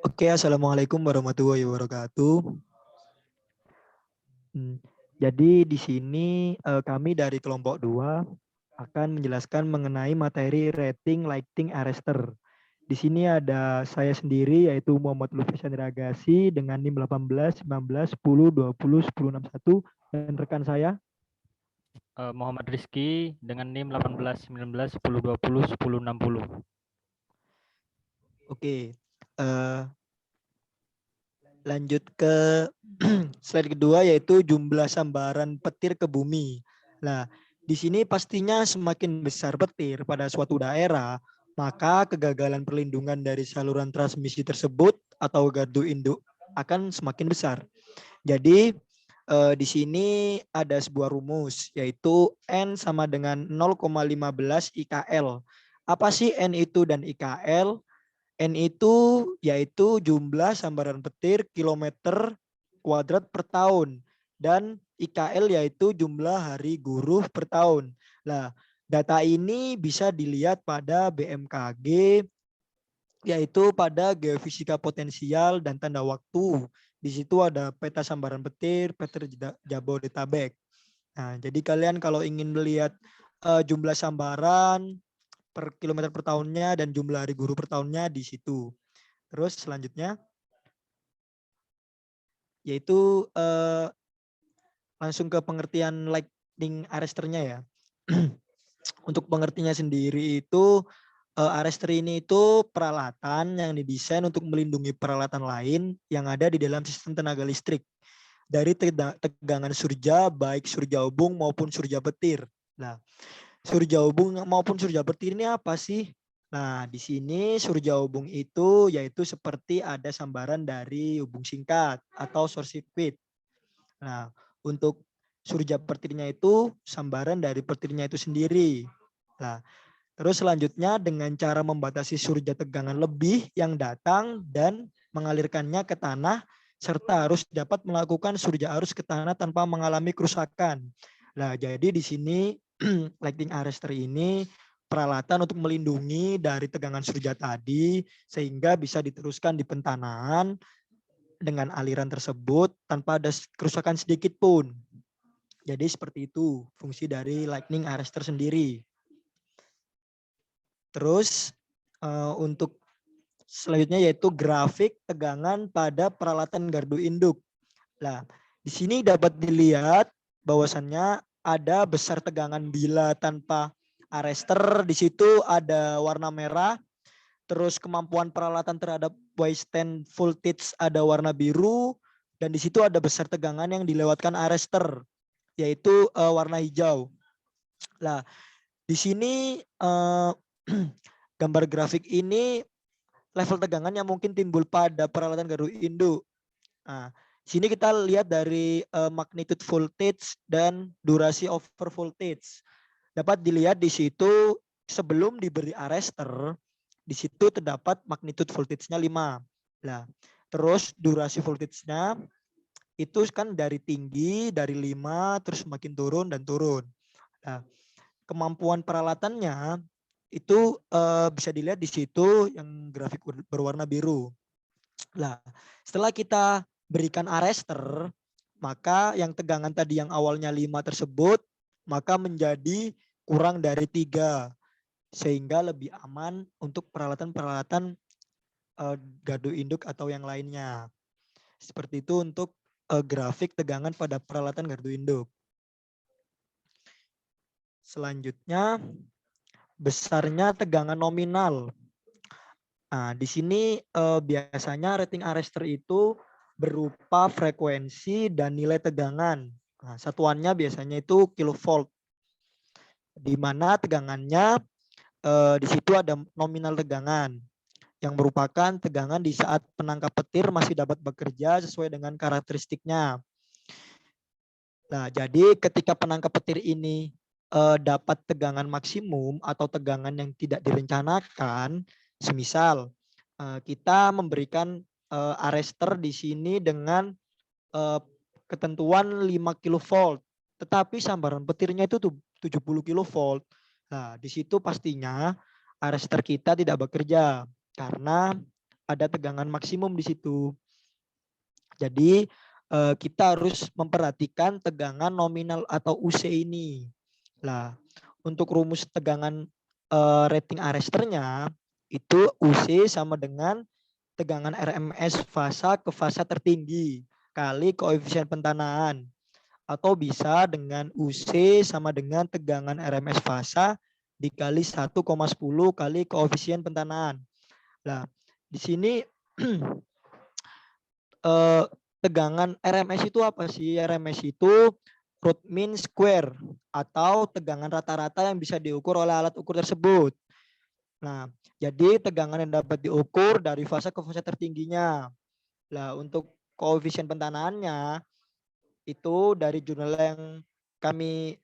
Oke, assalamualaikum warahmatullahi wabarakatuh. Hmm, Jadi di sini kami dari kelompok 2 akan menjelaskan mengenai materi rating lighting arrestor. Di sini ada saya sendiri yaitu Muhammad Lutfi Chandra Agassi dengan NIM 18, 19, 10, 20, 10, 61 dan rekan saya. Muhammad Rizky dengan NIM 18, 19, 10, 20, 10, 60. Oke, eh, lanjut ke slide kedua yaitu jumlah sambaran petir ke bumi. Nah, di sini pastinya semakin besar petir pada suatu daerah, maka kegagalan perlindungan dari saluran transmisi tersebut atau gardu induk akan semakin besar. Jadi di sini ada sebuah rumus yaitu N sama dengan 0,15 IKL. Apa sih N itu dan IKL? N itu yaitu jumlah sambaran petir kilometer kuadrat per tahun dan IKL yaitu jumlah hari guruh per tahun. Nah, data ini bisa dilihat pada BMKG yaitu pada geofisika potensial dan tanda waktu. Di situ ada peta sambaran petir, petir Jabodetabek. Nah, jadi kalian kalau ingin melihat jumlah sambaran per kilometer per tahunnya dan jumlah hari guru per tahunnya di situ. Terus selanjutnya yaitu langsung ke pengertian lightning arresternya ya. Untuk pengertiannya sendiri itu arrester ini itu peralatan yang didesain untuk melindungi peralatan lain yang ada di dalam sistem tenaga listrik dari tegangan surja baik surja hubung maupun surja petir. Nah, surja hubung maupun surja petir ini apa sih? Nah, di sini surja hubung itu yaitu seperti ada sambaran dari hubung singkat atau short circuit. Nah, untuk surja petirnya itu sambaran dari petirnya itu sendiri. Nah, terus selanjutnya dengan cara membatasi surja tegangan lebih yang datang dan mengalirkannya ke tanah serta harus dapat melakukan surja arus ke tanah tanpa mengalami kerusakan. Nah, jadi di sini lighting arrestor ini peralatan untuk melindungi dari tegangan surja tadi sehingga bisa diteruskan di pentanahan dengan aliran tersebut tanpa ada kerusakan sedikit pun. Jadi seperti itu fungsi dari lightning arrestor sendiri. Terus untuk selanjutnya yaitu grafik tegangan pada peralatan gardu induk. Nah, di sini dapat dilihat bahwasannya ada besar tegangan bila tanpa arrestor. Di situ ada warna merah. Terus kemampuan peralatan terhadap withstand voltage ada warna biru. Dan di situ ada besar tegangan yang dilewatkan arrestor, yaitu warna hijau. Nah, di sini gambar grafik ini level tegangan yang mungkin timbul pada peralatan gardu induk. Nah, sini kita lihat dari magnitude voltage dan durasi over voltage. Dapat dilihat di situ sebelum diberi arrestor, di situ terdapat magnitude voltage-nya 5. Nah, terus durasi voltage-nya itu kan dari tinggi, dari 5, terus makin turun dan turun. Nah, kemampuan peralatannya itu bisa dilihat di situ yang grafik berwarna biru. Nah, setelah kita berikan arrestor, maka yang tegangan tadi yang awalnya 5 tersebut, maka menjadi kurang dari 3. Sehingga lebih aman untuk peralatan-peralatan gardu induk atau yang lainnya. Seperti itu untuk grafik tegangan pada peralatan gardu induk. Selanjutnya, besarnya tegangan nominal. Nah, di sini biasanya rating arrestor itu berupa frekuensi dan nilai tegangan. Nah, satuannya biasanya itu kilovolt. Di mana tegangannya di situ ada nominal tegangan yang merupakan tegangan di saat penangkap petir masih dapat bekerja sesuai dengan karakteristiknya. Nah, jadi ketika penangkap petir ini dapat tegangan maksimum atau tegangan yang tidak direncanakan, semisal kita memberikan arrestor di sini dengan ketentuan 5 kilovolt, tetapi sambaran petirnya itu 70 kilovolt. Nah, di situ pastinya arrestor kita tidak bekerja karena ada tegangan maksimum di situ. Jadi kita harus memperhatikan tegangan nominal atau UC ini. Lah, untuk rumus tegangan rating arresternya itu UC sama dengan tegangan RMS fasa ke fasa tertinggi kali koefisien pentanahan, atau bisa dengan UC sama dengan tegangan RMS fasa dikali 1,10 kali koefisien pentanahan. Nah, di sini tegangan RMS itu apa sih? RMS itu root mean square atau tegangan rata-rata yang bisa diukur oleh alat ukur tersebut. Nah, jadi tegangan yang dapat diukur dari fase ke fase tertingginya. Nah, untuk koefisien pentanahannya itu dari jurnal yang kami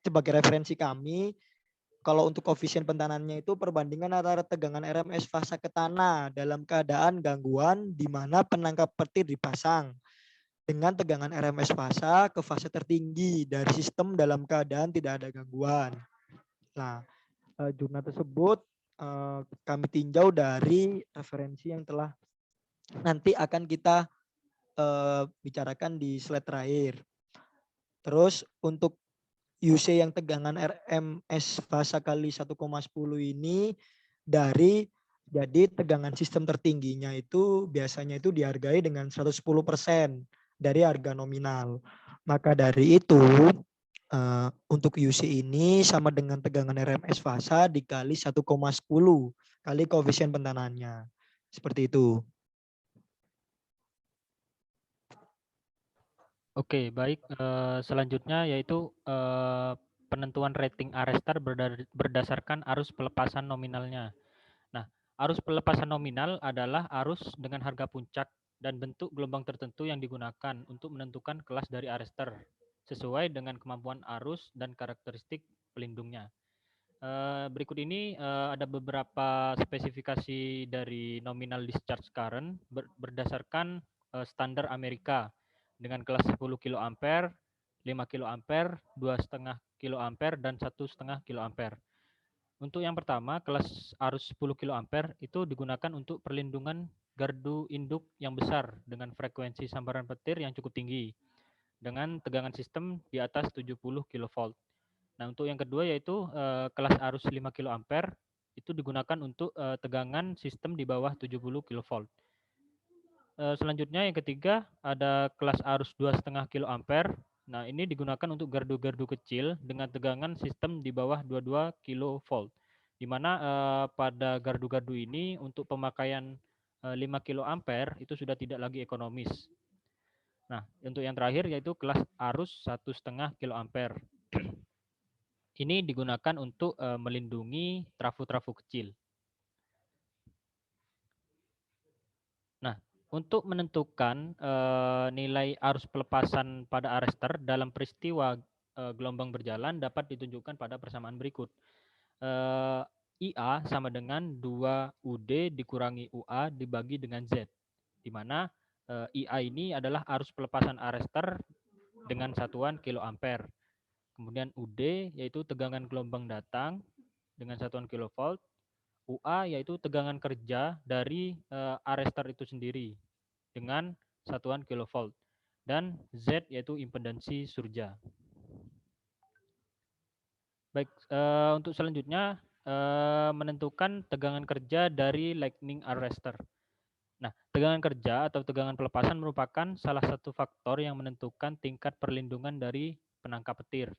sebagai referensi kami, kalau untuk koefisien pentanannya itu perbandingan antara tegangan RMS fasa ke tanah dalam keadaan gangguan di mana penangkap petir dipasang dengan tegangan RMS fasa ke fase tertinggi dari sistem dalam keadaan tidak ada gangguan. Nah, jurnal tersebut kami tinjau dari referensi yang telah nanti akan kita bicarakan di slide terakhir. Terus untuk UC yang tegangan RMS fasa kali 1,10 ini dari jadi tegangan sistem tertingginya itu biasanya itu dihargai dengan 110% dari harga nominal. Maka dari itu untuk UC ini sama dengan tegangan RMS fasa dikali 1,10 kali koefisien pentanannya. Seperti itu. Oke, baik. Selanjutnya yaitu penentuan rating arrestor berdasarkan arus pelepasan nominalnya. Nah, arus pelepasan nominal adalah arus dengan harga puncak dan bentuk gelombang tertentu yang digunakan untuk menentukan kelas dari arrestor sesuai dengan kemampuan arus dan karakteristik pelindungnya. Berikut ini ada beberapa spesifikasi dari nominal discharge current berdasarkan standar Amerika dengan kelas 10 kA, 5 kA, 2,5 kA, dan 1,5 kA. Untuk yang pertama, kelas arus 10 kA itu digunakan untuk perlindungan gardu induk yang besar dengan frekuensi sambaran petir yang cukup tinggi dengan tegangan sistem di atas 70 kV. Nah, untuk yang kedua yaitu kelas arus 5 kA itu digunakan untuk tegangan sistem di bawah 70 kV. Selanjutnya yang ketiga ada kelas arus 2,5 kA. Nah, ini digunakan untuk gardu-gardu kecil dengan tegangan sistem di bawah 22 kV. Di mana pada gardu-gardu ini untuk pemakaian 5 kA itu sudah tidak lagi ekonomis. Nah, untuk yang terakhir yaitu kelas arus 1,5 kA. Ini digunakan untuk melindungi trafo-trafo kecil. Nah, untuk menentukan nilai arus pelepasan pada arrestor dalam peristiwa gelombang berjalan dapat ditunjukkan pada persamaan berikut. IA sama dengan 2UD dikurangi UA dibagi dengan Z, di mana IA ini adalah arus pelepasan arrestor dengan satuan kiloampere. Kemudian UD yaitu tegangan gelombang datang dengan satuan kilovolt. UA yaitu tegangan kerja dari arrestor itu sendiri dengan satuan kilovolt. Dan Z yaitu impedansi surja. Baik, untuk selanjutnya menentukan tegangan kerja dari lightning arrestor. Nah, tegangan kerja atau tegangan pelepasan merupakan salah satu faktor yang menentukan tingkat perlindungan dari penangkap petir.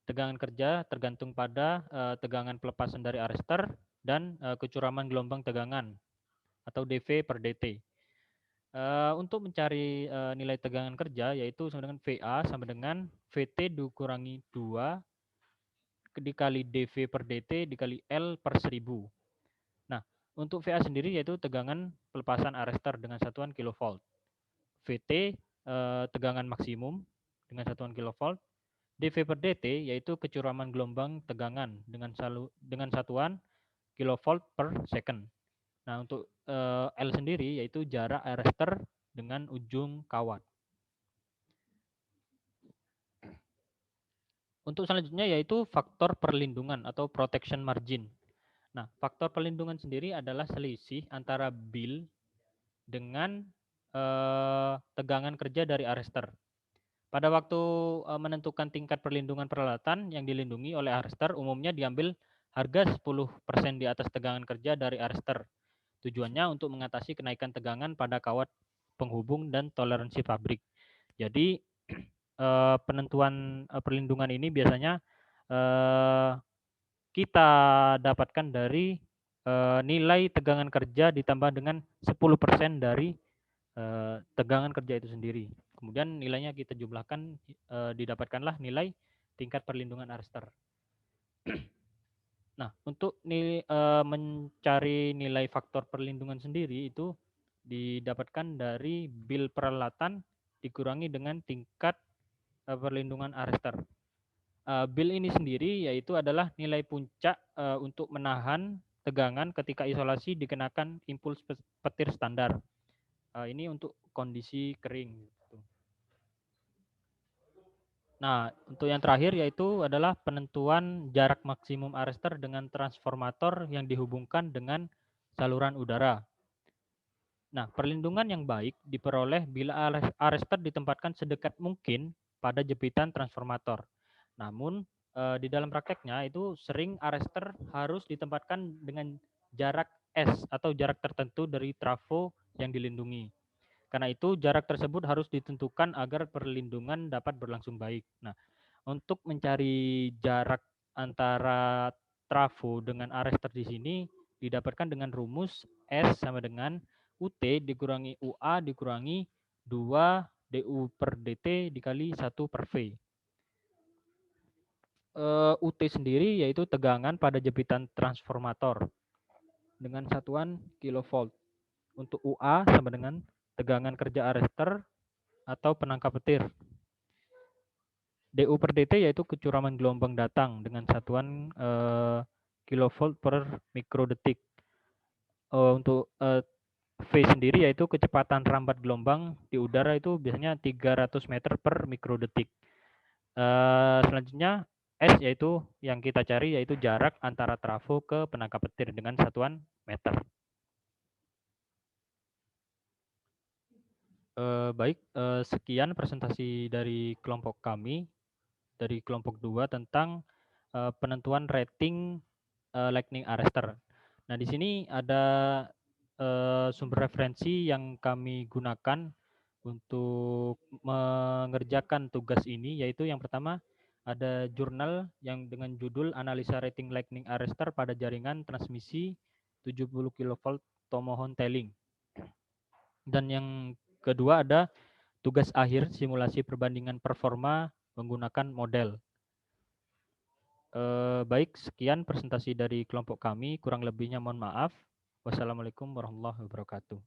Tegangan kerja tergantung pada tegangan pelepasan dari arrestor dan kecuraman gelombang tegangan atau dV per dt. Untuk mencari nilai tegangan kerja yaitu sama dengan VA sama dengan VT dikurangi 2 dikali dV per dt dikali L per 1000. Nah, untuk VA sendiri yaitu tegangan pelepasan arrestor dengan satuan kilovolt. VT tegangan maksimum dengan satuan kilovolt. dV per dt yaitu kecuraman gelombang tegangan dengan satuan kilovolt per second. Nah, untuk L sendiri yaitu jarak arrestor dengan ujung kawat. Untuk selanjutnya yaitu faktor perlindungan atau protection margin. Nah, faktor perlindungan sendiri adalah selisih antara bill dengan tegangan kerja dari arrester. Pada waktu menentukan tingkat perlindungan peralatan yang dilindungi oleh arrester, umumnya diambil harga 10% di atas tegangan kerja dari arrester. Tujuannya untuk mengatasi kenaikan tegangan pada kawat penghubung dan toleransi pabrik. Jadi penentuan perlindungan ini biasanya kita dapatkan dari nilai tegangan kerja ditambah dengan 10% dari tegangan kerja itu sendiri. Kemudian nilainya kita jumlahkan, didapatkanlah nilai tingkat perlindungan arrester. Nah, untuk mencari nilai faktor perlindungan sendiri itu didapatkan dari bill peralatan dikurangi dengan tingkat perlindungan arrester. Bill ini sendiri yaitu adalah nilai puncak untuk menahan tegangan ketika isolasi dikenakan impuls petir standar. Ini untuk kondisi kering. Nah, untuk yang terakhir yaitu adalah penentuan jarak maksimum arrester dengan transformator yang dihubungkan dengan saluran udara. Nah, perlindungan yang baik diperoleh bila arrester ditempatkan sedekat mungkin pada jepitan transformator. Namun, di dalam prakteknya itu sering arrester harus ditempatkan dengan jarak S atau jarak tertentu dari trafo yang dilindungi. Karena itu, jarak tersebut harus ditentukan agar perlindungan dapat berlangsung baik. Nah, untuk mencari jarak antara trafo dengan arrester di sini didapatkan dengan rumus S sama dengan UT dikurangi UA dikurangi 2 DU per DT dikali 1 per V. UT sendiri yaitu tegangan pada jepitan transformator dengan satuan kilovolt. Untuk UA sama dengan tegangan kerja arrester atau penangkap petir. DU per DT yaitu kecuraman gelombang datang dengan satuan kilovolt per mikrodetik. Untuk V sendiri yaitu kecepatan rambat gelombang di udara itu biasanya 300 meter per mikrodetik. Selanjutnya S yaitu yang kita cari yaitu jarak antara trafo ke penangkap petir dengan satuan meter. Baik, sekian presentasi dari kelompok kami, dari kelompok 2 tentang penentuan rating lightning arrester. Nah, di sini ada sumber referensi yang kami gunakan untuk mengerjakan tugas ini, yaitu yang pertama ada jurnal yang dengan judul Analisa Rating Lightning Arrester pada Jaringan Transmisi 70 kV Tomohon Tailing. Dan yang kedua ada tugas akhir simulasi perbandingan performa menggunakan model. Baik, sekian presentasi dari kelompok kami. Kurang lebihnya mohon maaf. Wassalamualaikum warahmatullahi wabarakatuh.